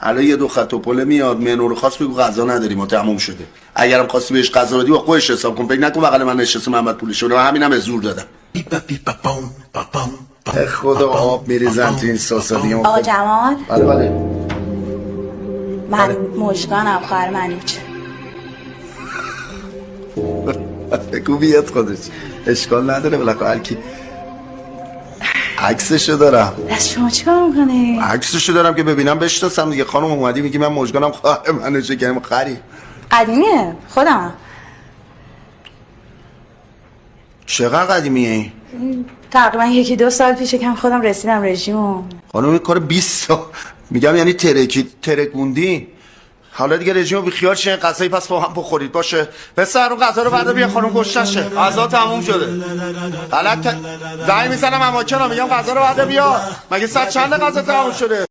الان یه دو خط و پله میاد منو رو خاص بگو غذا نداریم و تموم شده. اگرم خواستی بهش غذا بدی با خودش حساب کن، فکر نکن بغل من نشسته محمد پولی شده. همینم از زور دادم. خدا آب میریزن تو این ساسا دیگه. آقا جمال. بله من مژگانم خواهر منوچه. بگو بیاد خودش، اشکال نداره. بالاخره هر کی عکسشو دارم. دست شما چیکار میکنی؟ عکسشو دارم که ببینم بشناسم دیگه. خانم اومدی میگی من مژگانم خواهر منوچه، که خری قدیمیه خودم. چقدر قدیمیه؟ تقریبا 1-2 سال پیشه که خودم رسیدم رژیمو. خانم این کار 20 سال میگم، یعنی ترکوندی. حالا دیگه رژیمو بی خیال شین، غذایی پس با هم بخورید باشه. پسر اون غذا رو بردار بیا، خانم گوش نشه. غذا تموم شده. غلط زنگ میزنم اماکنم میگم غذا رو بردار بیا. مگه ساعت چند غذا تموم شده؟